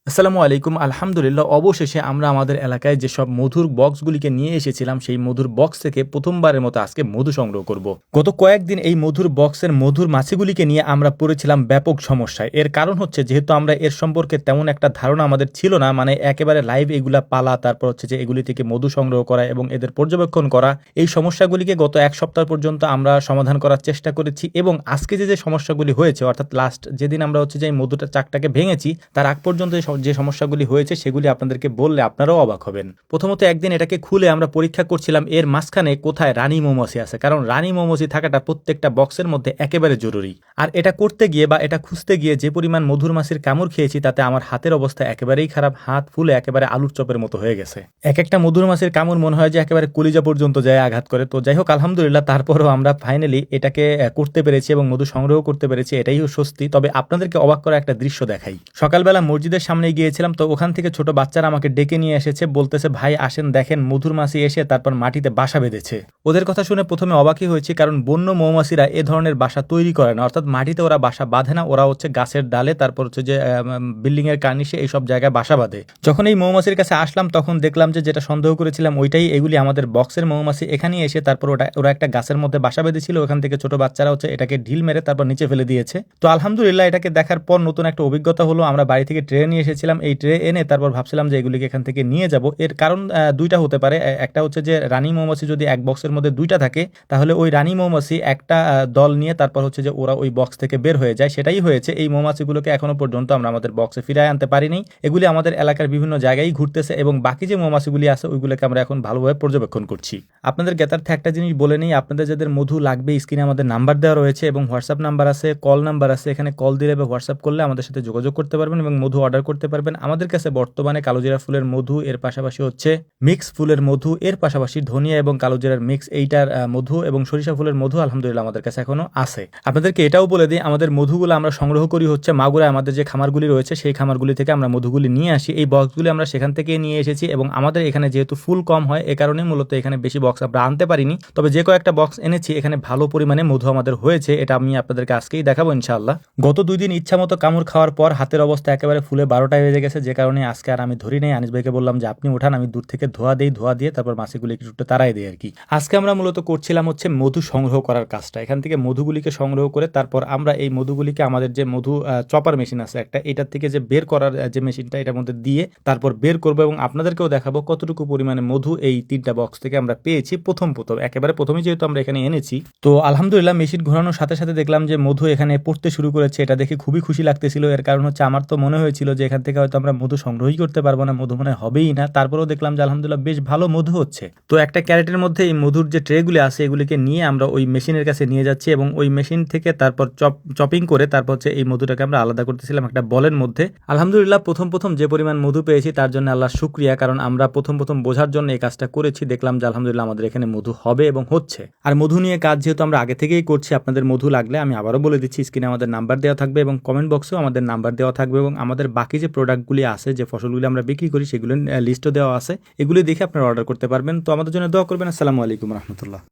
আসসালামু আলাইকুম। আলহামদুলিল্লাহ অবশেষে আমরা আমাদের এলাকায় যেসব মধুর বক্সগুলিকে নিয়ে এসেছিলাম, সেই মধুর বক্স থেকে ১ম বারের মতো আজকে মধু সংগ্রহ করব। গত কয়েকদিন এই মধুর বক্সের মধুর মাছিগুলিকে নিয়ে আমরা পড়েছিলাম ব্যাপক সমস্যায়। এর কারণ হচ্ছে যেহেতু আমরা এর সম্পর্কে তেমন একটা ধারণা আমাদের ছিল না, মানে একেবারে লাইভ এগুলা পালা, তারপর হচ্ছে যে এগুলি থেকে মধু সংগ্রহ করা এবং এদের পর্যবেক্ষণ করা, এই সমস্যাগুলিকে গত ১ সপ্তাহ পর্যন্ত আমরা সমাধান করার চেষ্টা করেছি এবং আজকে যে সমস্যাগুলি হয়েছে, অর্থাৎ লাস্ট যেদিন আমরা হচ্ছে যে এই মধুটা চাকটাকে ভেঙেছি, তার আগ পর্যন্ত যে সমস্যাগুলি হয়েছে সেগুলি আপনাদেরকে বললে আপনারাও অবাক হবেন। প্রথমত একদিন এটাকে খুলে আমরা পরীক্ষা করছিলাম এর মাঝখানে কোথায় রানী মৌমাছি আছে, কারণ রানী মৌমাছি থাকাটা প্রত্যেকটা বক্সের মধ্যে একেবারে জরুরি। আর এটা করতে গিয়ে বা এটা খুঁজতে গিয়ে যে পরিমাণ মধুর মাছির কামড় খেয়েছি, তাতে আমার হাতের অবস্থা একেবারেই খারাপ, হাত ফুলে একেবারে আলুর চপের মতো হয়ে গেছে। এক একটা মধুর মাছির কামড় মনে হয় যে একেবারে কলিজা পর্যন্ত যায় আঘাত করে। তো যাই হোক, আলহামদুলিল্লাহ তারপরও আমরা ফাইনালি এটাকে করতে পেরেছি এবং মধু সংগ্রহ করতে পেরেছি, এটাই স্বস্তি। তবে আপনাদেরকে অবাক করা একটা দৃশ্য দেখাই। সকালবেলা মসজিদের সামনে গিয়েছিলাম, তো ওখান থেকে ছোট বাচ্চারা আমাকে ডেকে নিয়ে এসেছে, বলতেছে ভাই আসেন দেখেন মধুর মাছি এসে তারপর মাটিতে বাসা বেঁধেছে। ওদের কথা শুনে প্রথমে অবাকই হয়েছি, কারণ বন্য মৌমাছিরা এ ধরনের বাসা তৈরি করে না, অর্থাৎ মাটিতে ওরা বাসা বাঁধে না, ওরা হচ্ছে গাছের ডালে, তারপর হচ্ছে যে বিল্ডিং এর কার্নিশে এইসব জায়গায় বাসা বাঁধে। যখন এই মৌমাছির কাছে আসলাম তখন দেখলাম যে যেটা সন্দেহ করেছিলাম ওইটাই, এগুলি আমাদের বক্সের মৌমাছি। এখানে এসে তারপর ওরা একটা গাছের মধ্যে বাসা বেঁধেছিল, ওখান থেকে ছোট বাচ্চারা হচ্ছে এটাকে ঢিল মেরে তারপর নিচে ফেলে দিয়েছে। তো আলহামদুলিল্লাহ এটাকে দেখার পর নতুন একটা অভিজ্ঞতা হলো। আমরা বাড়ি থেকে ট্রে নিয়ে এসেছিলাম, এই ট্রে এনে তারপর ভাবছিলাম যে এগুলিকে এখান থেকে নিয়ে যাব। এর কারণ দুইটা হতে পারে। একটা হচ্ছে যে রানী মৌমাছি যদি এক বক্সের মধ্যে দুইটা থাকে, তাহলে ওই রানী মৌমাছি একটা দল নিয়ে তারপর হচ্ছে যে ওরা ওই বক্স থেকে বের হয়ে যায়। সেটাই হয়েছে। এই মৌমাছিগুলোকে এখনো পর্যন্ত আমরা আমাদের বক্সে ফিরিয়ে আনতে পারিনি। এগুলি আমাদের এলাকার বিভিন্ন জায়গায় ঘুরতেছে এবং বাকি যে মৌমাছিগুলি আছে ওইগুলোকে আমরা এখন ভালোভাবে পর্যবেক্ষণ করছি। আপনাদের জ্ঞাতার্থে একটা জিনিস বলে নেই, আপনাদের যাদের মধু লাগবে স্ক্রিনে আমাদের নাম্বার দেওয়া রয়েছে এবং হোয়াটসঅ্যাপ নাম্বার আছে, কল নাম্বার আছে। এখানে কল দিলে বা হোয়াটসঅ্যাপ করলে আমাদের সাথে যোগাযোগ করতে পারবেন এবং মধু অর্ডার করতে পারবেন। আমাদের কাছে বর্তমানে কালোজিরা ফুলের মধু, এর পাশাপাশি হচ্ছে মিক্স ফুলের মধু, এর পাশাপাশি ধনিয়া এবং কালোজিরার মিক্স এইটার মধু এবং সরিষা ফুলের মধু আলহামদুলিল্লাহ আমাদের কাছে এখনো আছে। আপনাদেরকে এটাও বলে দিই, আমাদের মধুগুলো আমরা সংগ্রহ করি হচ্ছে মাগুরায় আমাদের যে খামারগুলি রয়েছে সেই খামারগুলি থেকে আমরা মধুগুলি নিয়ে আসি। এই বক্সগুলি আমরা সেখান থেকে নিয়ে এসেছি এবং আমাদের এখানে যেহেতু ফুল কম হয় এ কারণে মূলত এখানে বেশি বক্স আমরা আনতে পারিনি। তবে যে কয়েকটা বক্স এনেছি এখানে ভালো পরিমাণে মধু আমাদের হয়েছে, এটা আমি আপনাদেরকে আজকেই দেখাবো ইনশাআল্লাহ। গত 2 দিন ইচ্ছামতো কামড় খাওয়ার পর হাতের অবস্থা একেবারে ফুলে 12টায় বেজে গেছে, যে কারণে আজকে আর আমি ধরি নাই। আনিস ভাইকে বললাম যে আপনি উঠান, আমি দূর থেকে ধোয়া দেই, ধোয়া দিয়ে তারপর মাছিগুলি একটু তাড়াই দেই আর কি। আজকে আমরা মূলত করছিলাম হচ্ছে মধু সংগ্রহ করার কাজটা। এখান থেকে মধুগুলিকে সংগ্রহ করে তারপর আমরা এই মধুগুলিকে আমাদের যে মধু চপার মেশিন আছে একটা, এটার থেকে যে বের করার যে মেশিনটা এটার মধ্যে দিয়ে তারপর বের করবো এবং আপনাদেরকেও দেখাবো কতটুকু পরিমাণে মধু এই 3টা বক্স থেকে আমরা পেয়েছি। প্রথম একেবারে প্রথমেই যেহেতু আমরা এখানে এনেছি, তো আলহামদুলিল্লাহ মেশিন ঘোরানোর সাথে সাথে দেখলাম যে মধু এখানে পড়তে শুরু করেছে। এটা দেখে খুবই খুশি লাগতেছিল। এর কারণ হচ্ছে আমার তো মনে হয়েছিল যে এখান থেকে হয়তো আমরা মধু সংগ্রহই করতে পারবো না, মধু মনে হবেই না। তারপরেও দেখলাম যে আলহামদুলিল্লাহ বেশ ভালো মধু হচ্ছে। তো একটা ক্যারেটের মধ্যে এই মধুর যে ট্রেগুলি আছে এগুলিকে নিয়ে আমরা ওই মেশিনের কাছে নিয়ে যাচ্ছি এবং ওই মেশিন থেকে তারপর চপিং করে তারপর হচ্ছে এই মধুটাকে আমরা আলাদা করতেছিলাম একটা বলের মধ্যে। আলহামদুলিল্লাহ প্রথম যে পরিমাণ মধু পেয়েছি তার জন্য আল্লাহ শুকরিয়া, কারণ আমরা প্রথম বোঝার জন্য এই কাজটা করেছি। দেখলাম যে আলহামদুলিল্লাহ আমাদের এখানে মধু হবে এবং হচ্ছে। আর মধু নিয়ে কাজ যেহেতু আমরা আগে থেকেই করছি, আপনাদের মধু লাগলে আমি আবারও বলে দিচ্ছি, স্ক্রিনে আমাদের নাম্বার দেওয়া থাকবে এবং কমেন্ট বক্সেও আমাদের নাম্বার দেওয়া থাকবে এবং আমাদের বাকি যে প্রোডাক্টগুলি আছে, যে ফসলগুলি আমরা বিক্রি করি সেগুলোর লিস্টও দেওয়া আছে। এগুলি দেখে আপনারা অর্ডার করতে পারবেন। তো আমাদের জন্য দোয়া করবেন। আসসালামু আলাইকুম রহমতুল্লাহ।